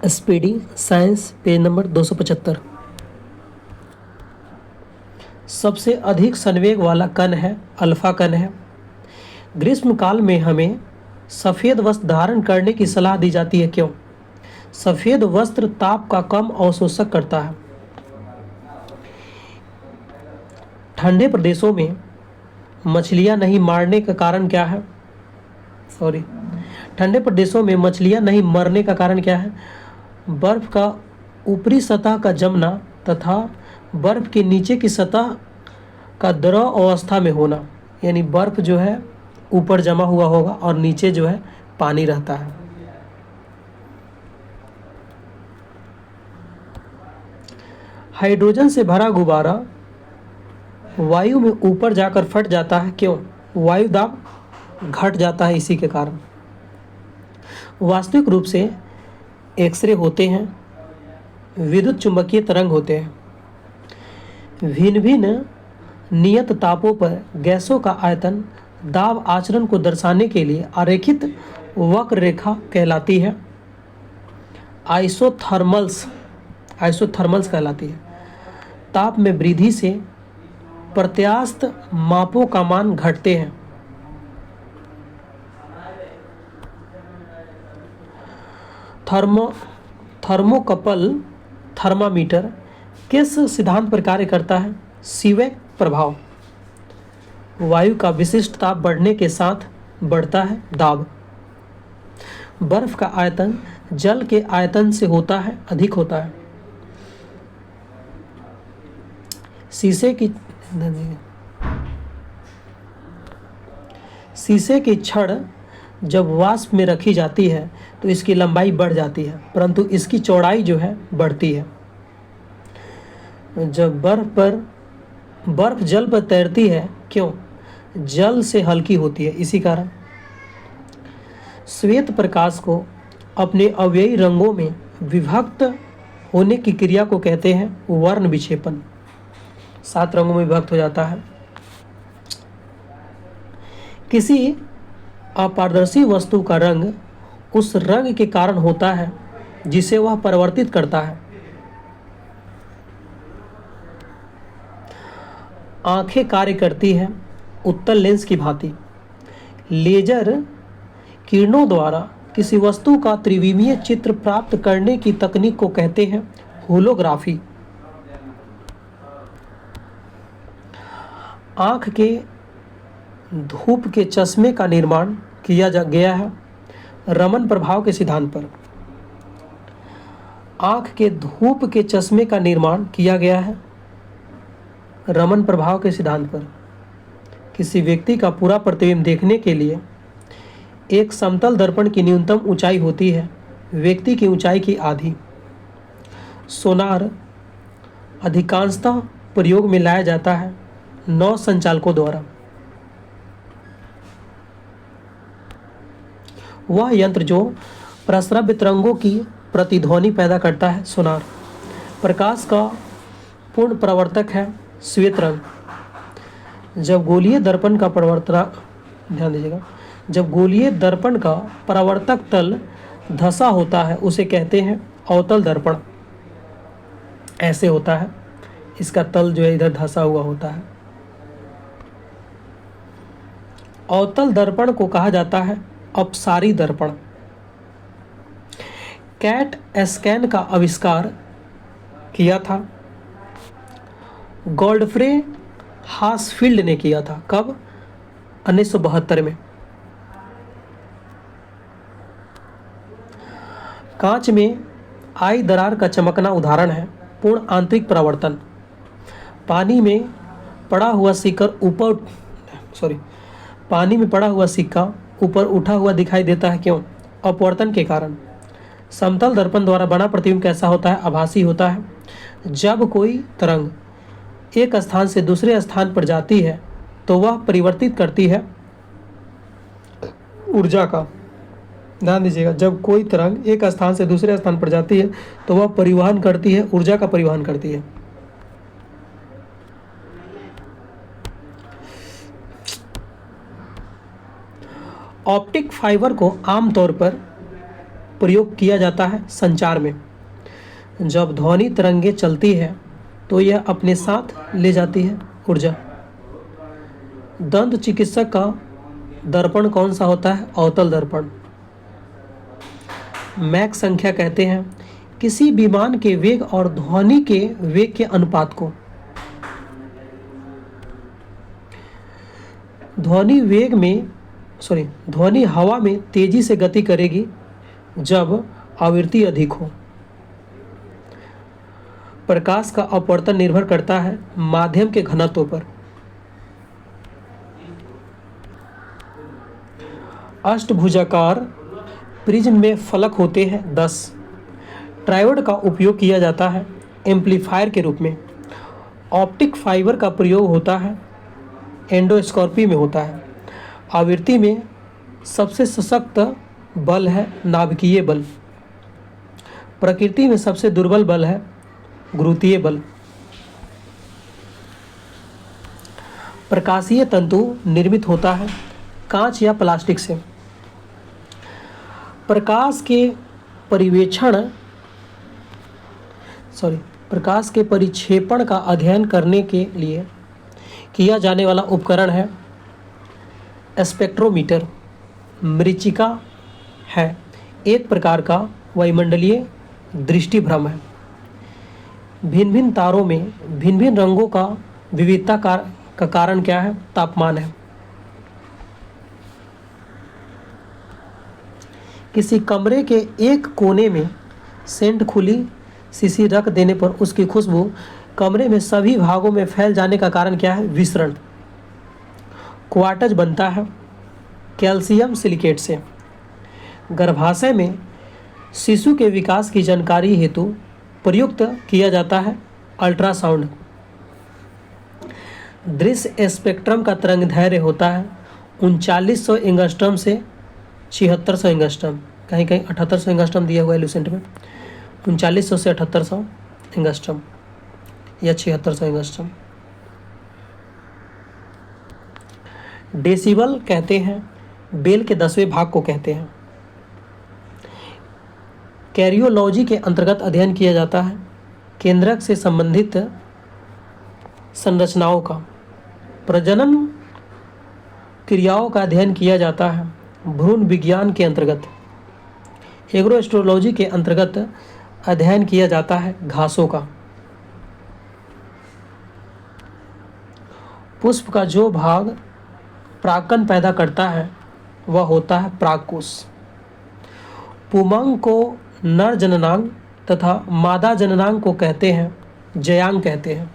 Speedy science page number 275। सबसे अधिक संवेग वाला कण है अल्फा कण है। ग्रीष्म काल में हमें सफ़ेद वस्त्र धारण करने की सलाह दी जाती है, क्यों? सफ़ेद वस्त्र ताप का कम अवशोषक करता है। ठंडे प्रदेशों में मछलियां नहीं मारने का कारण क्या है? ठंडे प्रदेशों में मछलियां नहीं मरने का कारण क्या है? बर्फ का ऊपरी सतह का जमना तथा बर्फ के नीचे की सतह का द्रव अवस्था में होना, यानी बर्फ जो है ऊपर जमा हुआ होगा और नीचे जो है पानी रहता है। हाइड्रोजन से भरा गुब्बारा वायु में ऊपर जाकर फट जाता है, क्यों? वायु दाब घट जाता है इसी के कारण। वास्तविक रूप से एक्सरे होते हैं, विद्युत चुंबकीय तरंग होते हैं। भिन्न भिन्न नियत तापों पर गैसों का आयतन दाब आचरण को दर्शाने के लिए आरेखित वक्र रेखा कहलाती है आइसोथर्मल्स कहलाती है। ताप में वृद्धि से प्रत्यास्थ मापों का मान घटते हैं। थर्मोकपल थर्मामीटर किस सिद्धांत पर कार्य करता है? सीवेक प्रभाव। वायु का विशिष्ट ताप बढ़ने के साथ बढ़ता है दाब। बर्फ का आयतन जल के आयतन से अधिक होता है। शीशे की छड़ जब वाष्प में रखी जाती है तो इसकी लंबाई बढ़ जाती है, परंतु इसकी चौड़ाई जो है बढ़ती है। जब बर्फ जल पर तैरती है, क्यों? जल से हल्की होती है, इसी कारण। श्वेत प्रकाश को अपने अवयवी रंगों में विभक्त होने की क्रिया को कहते हैं वर्ण विक्षेपण। 7 रंगों में विभक्त हो जाता है। किसी अपारदर्शी वस्तु का रंग उस रंग के कारण होता है जिसे वह परिवर्तित करता है। आंखें कार्य करती हैं उत्तल लेंस की भांति। लेजर किरणों द्वारा किसी वस्तु का त्रिविमीय चित्र प्राप्त करने की तकनीक को कहते हैं होलोग्राफी। आंख के धूप के चश्मे का निर्माण किया गया है रमन प्रभाव के सिद्धांत पर। आंख के धूप के चश्मे का निर्माण किया गया है रमन प्रभाव के सिद्धांत पर। किसी व्यक्ति का पूरा प्रतिबिंब देखने के लिए एक समतल दर्पण की न्यूनतम ऊंचाई होती है व्यक्ति की ऊंचाई की आधी। सोनार अधिकांशतः प्रयोग में लाया जाता है 9 संचालकों द्वारा। वह यंत्र जो प्रस्रव्य तरंगों की प्रतिध्वनि पैदा करता है सोनार। प्रकाश का पूर्ण प्रवर्तक है श्वेत रंग। जब गोलीय दर्पण का परावर्तक तल धंसा होता है उसे कहते हैं अवतल दर्पण। ऐसे होता है, इसका तल जो है इधर धंसा हुआ होता है। अवतल दर्पण को कहा जाता है अपसारी दर्पण। कैट स्कैन का आविष्कार किया था गॉडफ्रे हासफील्ड ने किया था। कब? 1972 में। कांच में आई दरार का चमकना उदाहरण है पूर्ण आंतरिक परावर्तन। पानी में पड़ा हुआ सिक्का ऊपर उठा हुआ दिखाई देता है, क्यों? अपवर्तन के कारण। समतल दर्पण द्वारा बना प्रतिबिंब कैसा होता है? आभासी होता है। जब कोई तरंग एक स्थान से दूसरे स्थान पर जाती है तो वह परिवर्तित करती है ऊर्जा का। ध्यान दीजिएगा, जब कोई तरंग एक स्थान से दूसरे स्थान पर जाती है तो वह परिवहन करती है ऊर्जा का परिवहन करती है। ऑप्टिक फाइबर को आमतौर पर प्रयोग किया जाता है संचार में। जब ध्वनि तरंगे चलती है तो यह अपने साथ ले जाती है ऊर्जा। दंत चिकित्सक का दर्पण कौन सा होता है? अवतल दर्पण। मैक संख्या कहते हैं किसी विमान के वेग और ध्वनि के वेग के अनुपात को। ध्वनि हवा में तेजी से गति करेगी जब आवृत्ति अधिक हो। प्रकाश का अपवर्तन निर्भर करता है माध्यम के घनत्व पर। अष्टभुजाकार प्रिज्म में फलक होते हैं 10। ट्रायोड का उपयोग किया जाता है एम्पलीफायर के रूप में। ऑप्टिक फाइबर का प्रयोग होता है एंडोस्कोपी में होता है। आवृत्ति में सबसे सशक्त बल है नाभिकीय बल। प्रकृति में सबसे दुर्बल बल है गुरुत्वीय बल। प्रकाशीय तंतु निर्मित होता है कांच या प्लास्टिक से। प्रकाश के परिक्षेपण का अध्ययन करने के लिए किया जाने वाला उपकरण है स्पेक्ट्रोमीटर। मरीचिका है एक प्रकार का वायुमंडलीय दृष्टिभ्रम है। भिन्न भिन्न तारों में भिन्न भिन्न रंगों का विविधता का कारण क्या है? तापमान है। किसी कमरे के एक कोने में सेंट खुली शीशी रख देने पर उसकी खुशबू कमरे में सभी भागों में फैल जाने का कारण क्या है? विसरण। क्वार्ट्ज बनता है कैल्शियम सिलिकेट से। गर्भाशय में शिशु के विकास की जानकारी हेतु प्रयुक्त किया जाता है अल्ट्रासाउंड। दृश्य स्पेक्ट्रम का तरंगदैर्घ्य होता है 3900 एंगस्ट्रम से 7600 एंगस्ट्रम। कहीं कहीं 7800 एंगस्ट्रम दिया हुआ है लुसेंट में। 3900 से 7800 एंगस्ट्रम या 7600 एंगस्ट्रम। डेसिबल कहते हैं बेल के 10वें भाग को कहते हैं। कैरियोलॉजी के अंतर्गत अध्ययन किया जाता है केंद्रक से संबंधित संरचनाओं का। प्रजनन क्रियाओं का अध्ययन किया जाता है भ्रूण विज्ञान के अंतर्गत। एग्रोएस्ट्रोलॉजी के अंतर्गत अध्ययन किया जाता है घासों का। पुष्प का जो भाग परागकण पैदा करता है वह होता है परागकोश। पुमांग को नर जननांग तथा मादा जननांग को कहते हैं जयांग कहते हैं।